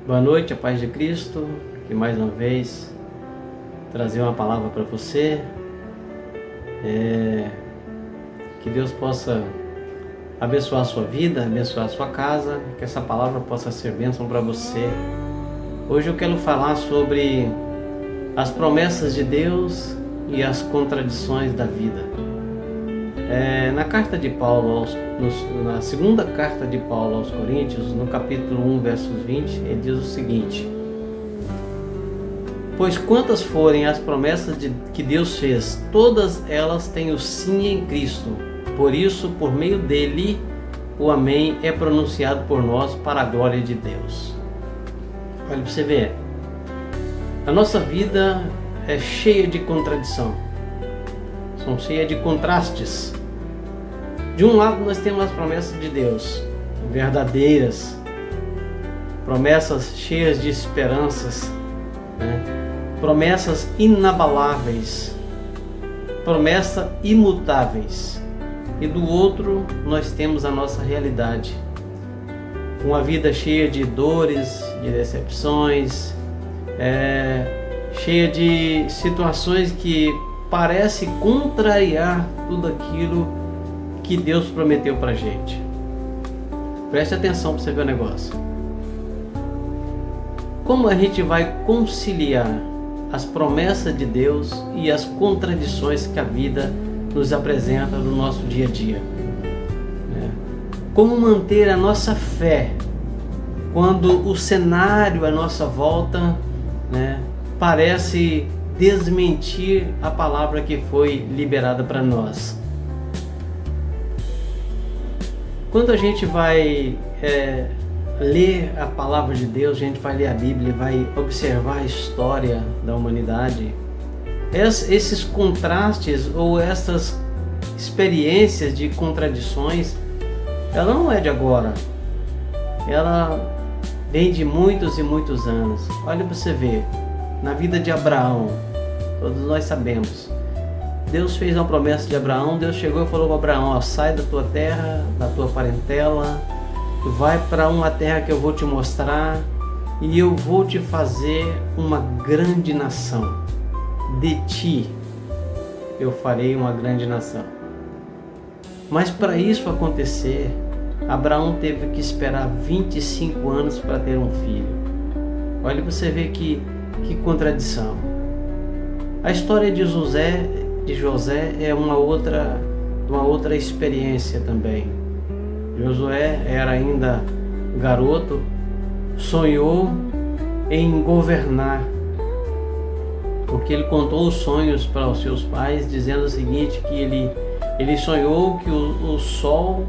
Boa noite, a paz de Cristo, que mais uma vez trazer uma palavra para você. Que Deus possa abençoar a sua vida, abençoar a sua casa, que essa palavra possa ser bênção para você. Hoje eu quero falar sobre as promessas de Deus e as contradições da vida. Na carta de Paulo, na segunda carta de Paulo aos Coríntios, no capítulo 1, versos 20, ele diz o seguinte: pois quantas forem as promessas que Deus fez, todas elas têm o sim em Cristo. Por isso, por meio dele, o amém é pronunciado por nós para a glória de Deus. Olha para você ver, a nossa vida é cheia de contradição, são cheias de contrastes. De um lado nós temos as promessas de Deus, verdadeiras, promessas cheias de esperanças, promessas inabaláveis, promessas imutáveis. E do outro nós temos a nossa realidade, uma vida cheia de dores, de decepções, cheia de situações que parece contrariar tudo aquilo que Deus prometeu pra gente. Preste atenção para você ver o negócio. Como a gente vai conciliar as promessas de Deus e as contradições que a vida nos apresenta no nosso dia a dia? Como manter a nossa fé quando o cenário à nossa volta parece desmentir a palavra que foi liberada para nós? Quando a gente vai ler a palavra de Deus, a gente vai ler a Bíblia, vai observar a história da humanidade, esses contrastes ou essas experiências de contradições, ela não é de agora, ela vem de muitos e muitos anos. Olha para você ver, na vida de Abraão, todos nós sabemos, Deus fez uma promessa de Abraão. Deus chegou e falou para Abraão: sai da tua terra, da tua parentela, vai para uma terra que eu vou te mostrar e eu vou te fazer uma grande nação. De ti eu farei uma grande nação. Mas para isso acontecer, Abraão teve que esperar 25 anos para ter um filho. Olha para você ver que contradição. A história de José é uma outra experiência também. Josué era ainda garoto, sonhou em governar, porque ele contou os sonhos para os seus pais, dizendo o seguinte, que ele sonhou que o sol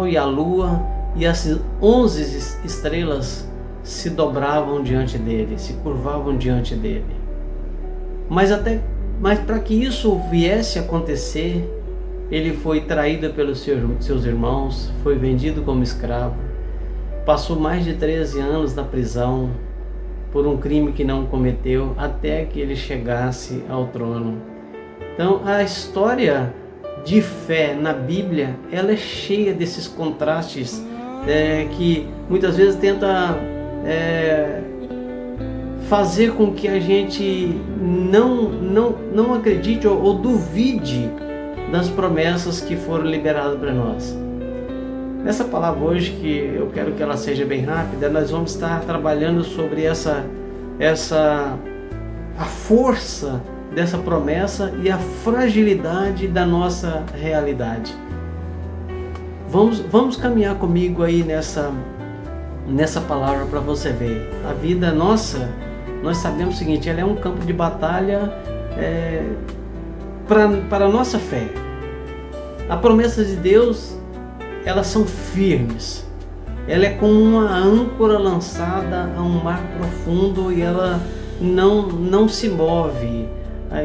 e a lua e as 11 estrelas se dobravam diante dele, se curvavam diante dele. Mas para que isso viesse a acontecer, ele foi traído pelos seus irmãos, foi vendido como escravo, passou mais de 13 anos na prisão por um crime que não cometeu, até que ele chegasse ao trono. Então a história de fé na Bíblia, ela é cheia desses contrastes que muitas vezes tenta fazer com que a gente não acredite ou duvide das promessas que foram liberadas para nós. Nessa palavra hoje, que eu quero que ela seja bem rápida, nós vamos estar trabalhando sobre a força dessa promessa e a fragilidade da nossa realidade. Vamos caminhar comigo aí nessa palavra para você ver. A vida nossa, nós sabemos o seguinte, ela é um campo de batalha para a nossa fé. As promessas de Deus, elas são firmes. Ela é como uma âncora lançada a um mar profundo e ela não se move.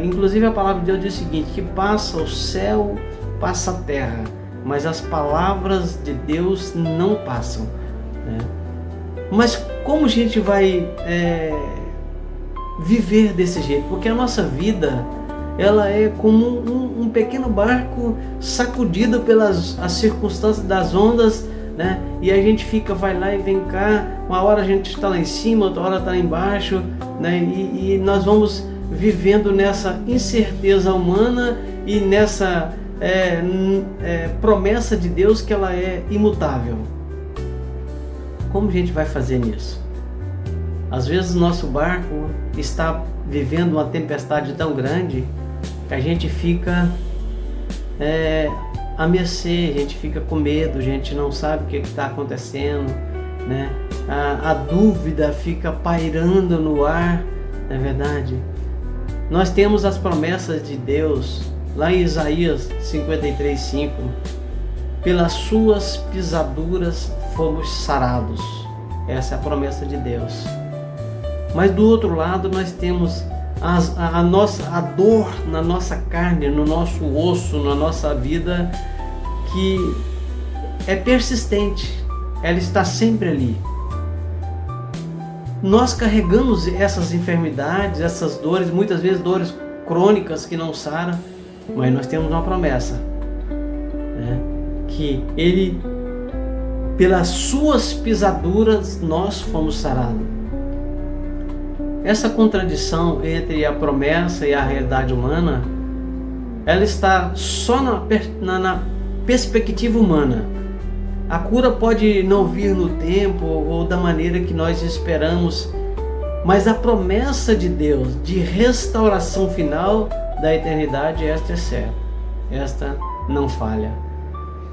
Inclusive a palavra de Deus diz o seguinte, que passa o céu, passa a terra, mas as palavras de Deus não passam. Mas como a gente vai viver desse jeito? Porque a nossa vida, ela é como um pequeno barco sacudido pelas as circunstâncias das ondas né? E a gente vai lá e vem cá, uma hora a gente está lá em cima, outra hora está lá embaixo, né? E nós vamos vivendo nessa incerteza humana e nessa promessa de Deus que ela é imutável. Como a gente vai fazer nisso? Às vezes o nosso barco está vivendo uma tempestade tão grande que a gente fica a mercê, a gente fica com medo, a gente não sabe o que está acontecendo, né? A dúvida fica pairando no ar, não é verdade? Nós temos as promessas de Deus lá em Isaías 53:5. Pelas suas pisaduras fomos sarados. Essa é a promessa de Deus. Mas do outro lado nós temos a dor na nossa carne, no nosso osso, na nossa vida, que é persistente, ela está sempre ali. Nós carregamos essas enfermidades, essas dores, muitas vezes dores crônicas que não saram, mas nós temos uma promessa, né? Que Ele, pelas suas pisaduras, nós fomos sarados. Essa contradição entre a promessa e a realidade humana, ela está só na perspectiva humana. A cura pode não vir no tempo ou da maneira que nós esperamos, mas a promessa de Deus de restauração final da eternidade, esta é certa, esta não falha.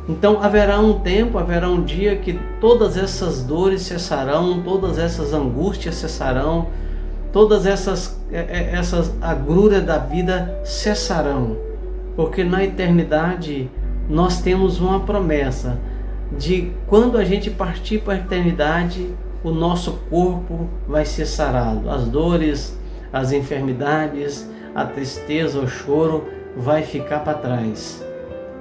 Então haverá um tempo, haverá um dia que todas essas dores cessarão, todas essas angústias cessarão, todas essas agruras da vida cessarão, porque na eternidade nós temos uma promessa de quando a gente partir para a eternidade, o nosso corpo vai ser sarado, as dores, as enfermidades, a tristeza, o choro vai ficar para trás,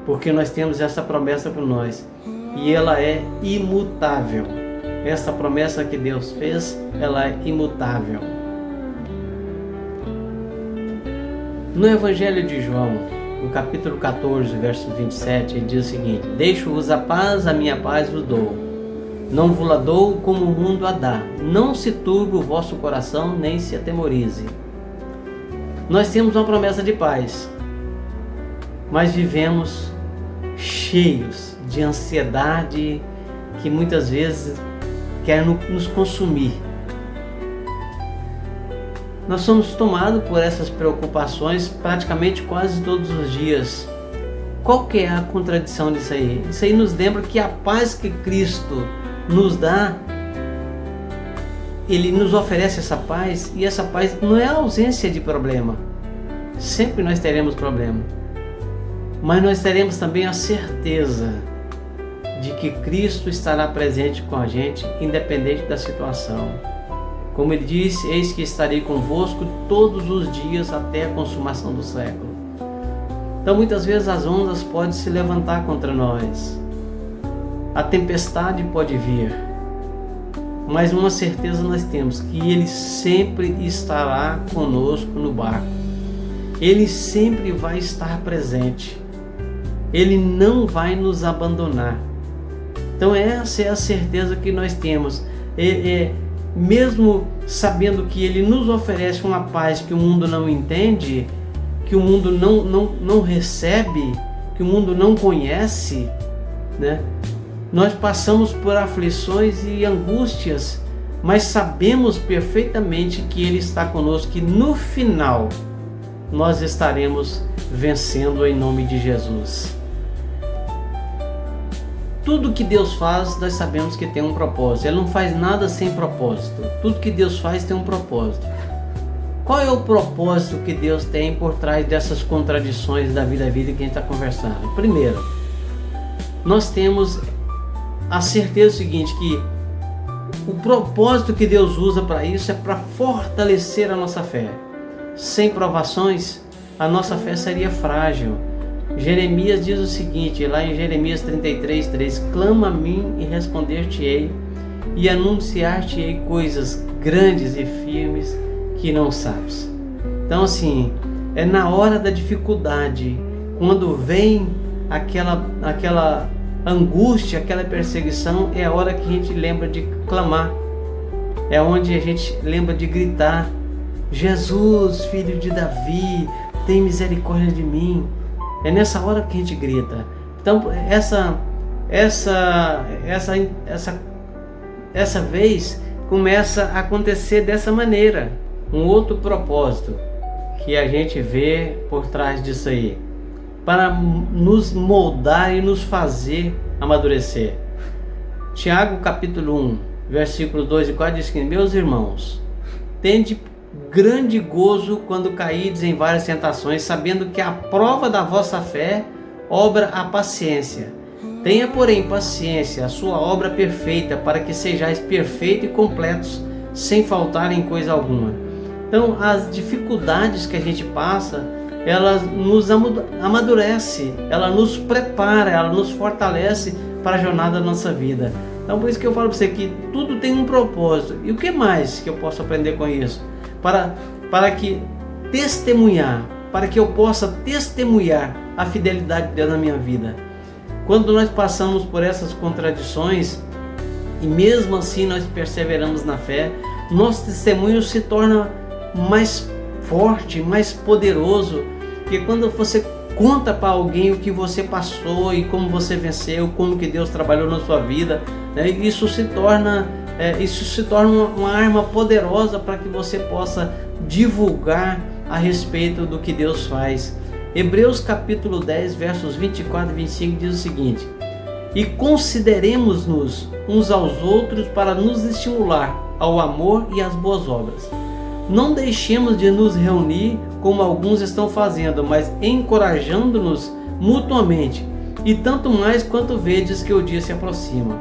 porque nós temos essa promessa para nós e ela é imutável. Essa promessa que Deus fez, ela é imutável. No Evangelho de João, no capítulo 14, verso 27, ele diz o seguinte: deixo-vos a paz, a minha paz vos dou. Não vos la dou como o mundo a dá. Não se turbe o vosso coração, nem se atemorize. Nós temos uma promessa de paz, mas vivemos cheios de ansiedade que muitas vezes quer nos consumir. Nós somos tomados por essas preocupações praticamente quase todos os dias. Qual que é a contradição disso aí? Isso aí nos lembra que a paz que Cristo nos dá, Ele nos oferece essa paz, e essa paz não é a ausência de problema. Sempre nós teremos problema, mas nós teremos também a certeza de que Cristo estará presente com a gente, independente da situação. Como Ele disse: eis que estarei convosco todos os dias até a consumação do século. Então muitas vezes as ondas podem se levantar contra nós, a tempestade pode vir, mas uma certeza nós temos, que Ele sempre estará conosco no barco. Ele sempre vai estar presente. Ele não vai nos abandonar. Então essa é a certeza que nós temos. Mesmo sabendo que Ele nos oferece uma paz que o mundo não entende, que o mundo não recebe, que o mundo não conhece, né? Nós passamos por aflições e angústias, mas sabemos perfeitamente que Ele está conosco, que no final nós estaremos vencendo em nome de Jesus. Tudo que Deus faz, nós sabemos que tem um propósito. Ele não faz nada sem propósito. Tudo que Deus faz tem um propósito. Qual é o propósito que Deus tem por trás dessas contradições da vida que a gente está conversando? Primeiro, nós temos a certeza seguinte, que o propósito que Deus usa para isso é para fortalecer a nossa fé. Sem provações, a nossa fé seria frágil. Jeremias diz o seguinte, lá em Jeremias 33:3: clama a mim e responder-te-ei, e anunciar-te-ei coisas grandes e firmes que não sabes. Então assim, é na hora da dificuldade, quando vem aquela angústia, aquela perseguição, é a hora que a gente lembra de clamar. É onde a gente lembra de gritar: Jesus, filho de Davi, tem misericórdia de mim. É nessa hora que a gente grita. Então essa vez começa a acontecer dessa maneira. Um outro propósito que a gente vê por trás disso aí, para nos moldar e nos fazer amadurecer. Tiago capítulo 1, versículos 2 e 4 diz que: meus irmãos, tende grande gozo quando caídes em várias tentações, sabendo que a prova da vossa fé obra a paciência. Tenha, porém, paciência, a sua obra perfeita, para que sejais perfeitos e completos, sem faltar em coisa alguma. Então, as dificuldades que a gente passa, elas nos amadurece, ela nos prepara, ela nos fortalece para a jornada da nossa vida. Então, por isso que eu falo para você que tudo tem um propósito. E o que mais que eu posso aprender com isso? Para que eu possa testemunhar a fidelidade de Deus na minha vida. Quando nós passamos por essas contradições e mesmo assim nós perseveramos na fé, nosso testemunho se torna mais forte, mais poderoso, porque quando você conta para alguém o que você passou e como você venceu, como que Deus trabalhou na sua vida, né, isso se torna uma arma poderosa para que você possa divulgar a respeito do que Deus faz. Hebreus capítulo 10, versos 24 e 25 diz o seguinte: e consideremos-nos uns aos outros para nos estimular ao amor e às boas obras. Não deixemos de nos reunir como alguns estão fazendo, mas encorajando-nos mutuamente, e tanto mais quanto vedes que o dia se aproxima.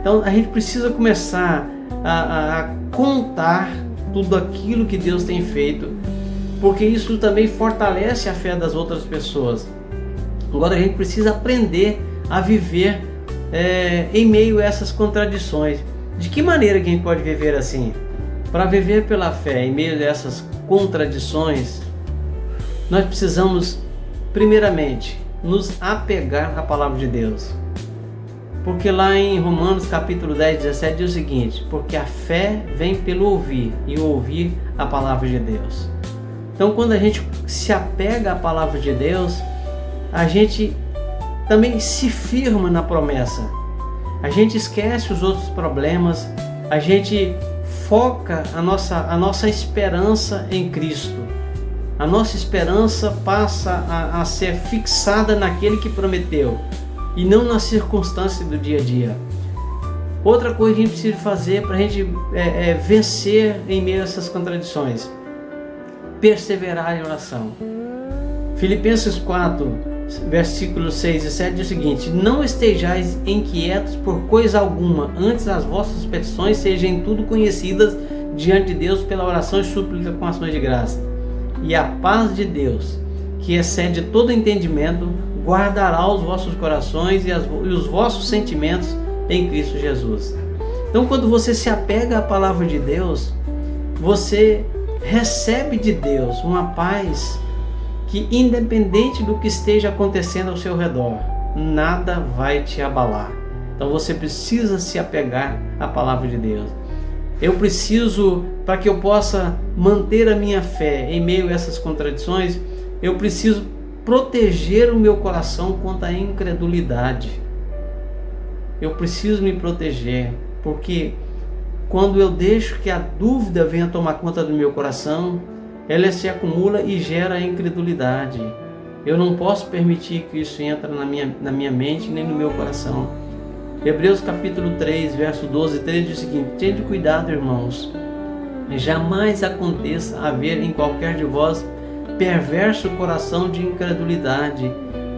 Então a gente precisa começar a contar tudo aquilo que Deus tem feito, porque isso também fortalece a fé das outras pessoas. Agora a gente precisa aprender a viver em meio a essas contradições. De que maneira que a gente pode viver assim? Para viver pela fé em meio a essas contradições, nós precisamos primeiramente nos apegar à palavra de Deus. Porque lá em Romanos capítulo 10, 17 diz o seguinte: porque a fé vem pelo ouvir, e o ouvir a palavra de Deus. Então, quando a gente se apega à palavra de Deus, a gente também se firma na promessa. A gente esquece os outros problemas, a gente foca a nossa esperança em Cristo. A nossa esperança passa a ser fixada naquele que prometeu e não nas circunstâncias do dia a dia. Outra coisa que a gente precisa fazer para a gente vencer em meio a essas contradições: perseverar em oração. Filipenses 4, versículos 6 e 7 diz o seguinte: não estejais inquietos por coisa alguma, antes as vossas petições sejam em tudo conhecidas diante de Deus pela oração e súplica com ações de graça. E a paz de Deus, que excede todo entendimento, guardará os vossos corações e os vossos sentimentos em Cristo Jesus. Então, quando você se apega à palavra de Deus, você recebe de Deus uma paz que, independente do que esteja acontecendo ao seu redor, nada vai te abalar. Então você precisa se apegar à palavra de Deus. Eu preciso, para que eu possa manter a minha fé em meio a essas contradições, eu preciso proteger o meu coração contra a incredulidade. Eu preciso me proteger, porque quando eu deixo que a dúvida venha tomar conta do meu coração, ela se acumula e gera a incredulidade. Eu não posso permitir que isso entre na minha mente nem no meu coração. Hebreus capítulo 3, verso 12 e 13 diz o seguinte: tende cuidado, irmãos, jamais aconteça haver em qualquer de vós perverso coração de incredulidade,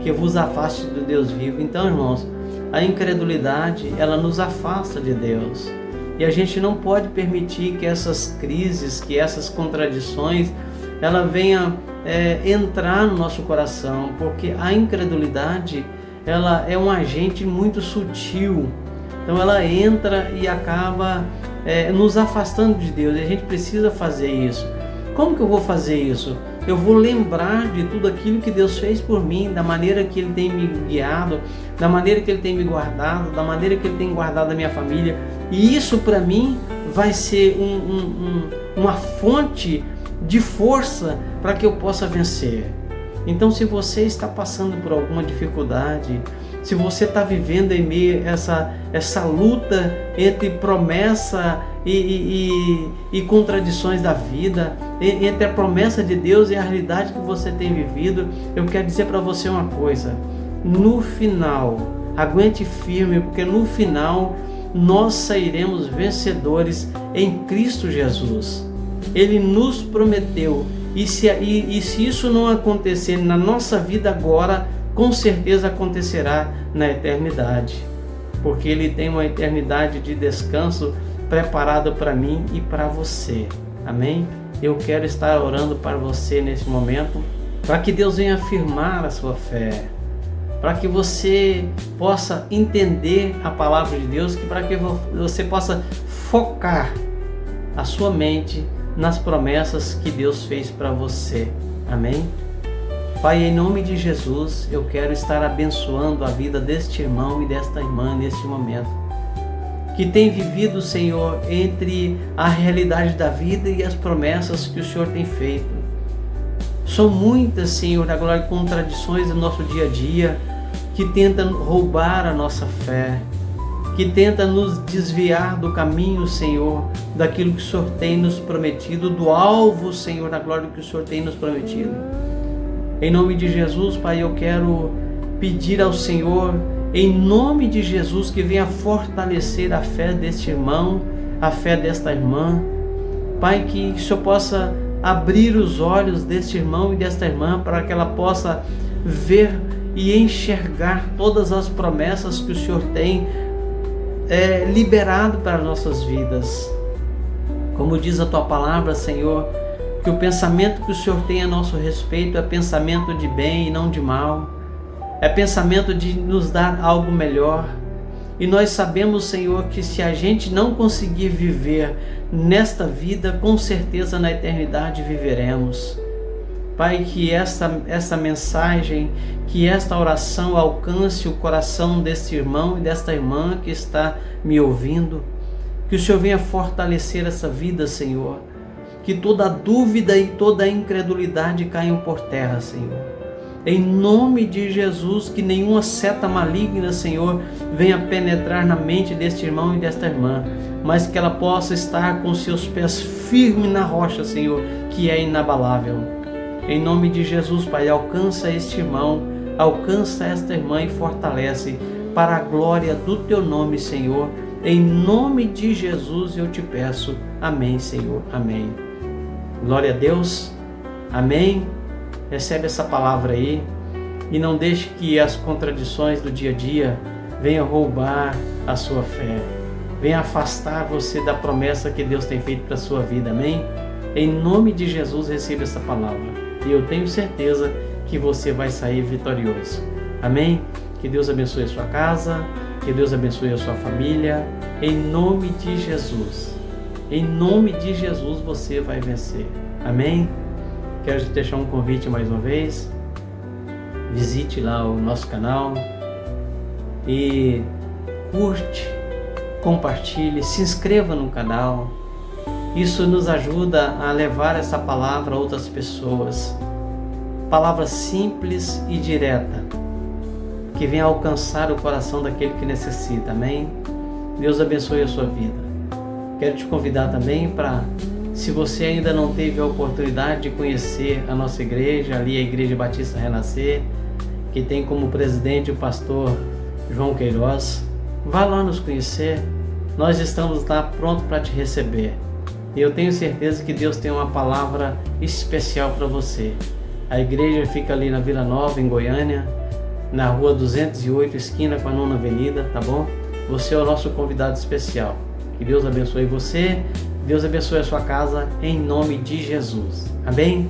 que vos afaste do Deus vivo. Então, irmãos, a incredulidade, ela nos afasta de Deus. E a gente não pode permitir que essas crises, que essas contradições, ela venha entrar no nosso coração, porque a incredulidade, ela é um agente muito sutil. Então ela entra e acaba nos afastando de Deus, e a gente precisa fazer isso. Como que eu vou fazer isso? eu vou lembrar de tudo aquilo que Deus fez por mim, da maneira que Ele tem me guiado, da maneira que Ele tem me guardado, da maneira que Ele tem guardado a minha família. E isso para mim vai ser uma fonte de força para que eu possa vencer. Então, se você está passando por alguma dificuldade, se você está vivendo em meio a essa luta entre promessa e contradições da vida, entre a promessa de Deus e a realidade que você tem vivido, eu quero dizer para você uma coisa: no final, aguente firme, porque no final nós sairemos vencedores em Cristo Jesus. Ele nos prometeu, e se isso não acontecer na nossa vida agora, com certeza acontecerá na eternidade, porque Ele tem uma eternidade de descanso preparado para mim e para você. Amém? Eu quero estar orando para você nesse momento, para que Deus venha afirmar a sua fé, para que você possa entender a palavra de Deus, para que você possa focar a sua mente nas promessas que Deus fez para você. Amém? Pai, em nome de Jesus, eu quero estar abençoando a vida deste irmão e desta irmã neste momento, que tem vivido, Senhor, entre a realidade da vida e as promessas que o Senhor tem feito. São muitas, Senhor, da glória, contradições do nosso dia a dia, que tentam roubar a nossa fé, que tenta nos desviar do caminho, Senhor, daquilo que o Senhor tem nos prometido, do alvo, Senhor, da glória que o Senhor tem nos prometido. Em nome de Jesus, Pai, eu quero pedir ao Senhor, em nome de Jesus, que venha fortalecer a fé deste irmão, a fé desta irmã. Pai, que o Senhor possa abrir os olhos deste irmão e desta irmã, para que ela possa ver e enxergar todas as promessas que o Senhor tem liberado para as nossas vidas. Como diz a Tua palavra, Senhor, que o pensamento que o Senhor tem a nosso respeito é pensamento de bem e não de mal, é pensamento de nos dar algo melhor. E nós sabemos, Senhor, que se a gente não conseguir viver nesta vida, com certeza na eternidade viveremos. Pai, que essa mensagem, que esta oração alcance o coração deste irmão e desta irmã que está me ouvindo. Que o Senhor venha fortalecer essa vida, Senhor. Que toda dúvida e toda incredulidade caiam por terra, Senhor. Em nome de Jesus, que nenhuma seta maligna, Senhor, venha penetrar na mente deste irmão e desta irmã, mas que ela possa estar com seus pés firmes na rocha, Senhor, que é inabalável. Em nome de Jesus, Pai, alcança este irmão, alcança esta irmã e fortalece para a glória do Teu nome, Senhor. Em nome de Jesus eu te peço. Amém, Senhor. Amém. Glória a Deus. Amém. Recebe essa palavra aí e não deixe que as contradições do dia a dia venham roubar a sua fé, venham afastar você da promessa que Deus tem feito para a sua vida. Amém? Em nome de Jesus, receba essa palavra e eu tenho certeza que você vai sair vitorioso. Amém? Que Deus abençoe a sua casa, que Deus abençoe a sua família, em nome de Jesus. Em nome de Jesus você vai vencer. Amém? Quero te deixar um convite mais uma vez. Visite lá o nosso canal e curte, compartilhe, se inscreva no canal. Isso nos ajuda a levar essa palavra a outras pessoas. Palavra simples e direta, que venha alcançar o coração daquele que necessita. Amém? Deus abençoe a sua vida. Quero te convidar também para, se você ainda não teve a oportunidade de conhecer a nossa igreja, ali a Igreja Batista Renascer, que tem como presidente o pastor João Queiroz, vá lá nos conhecer. Nós estamos lá prontos para te receber. E eu tenho certeza que Deus tem uma palavra especial para você. A igreja fica ali na Vila Nova, em Goiânia, na rua 208, esquina com a 9ª Avenida, tá bom? Você é o nosso convidado especial. Que Deus abençoe você, Deus abençoe a sua casa, em nome de Jesus. Amém?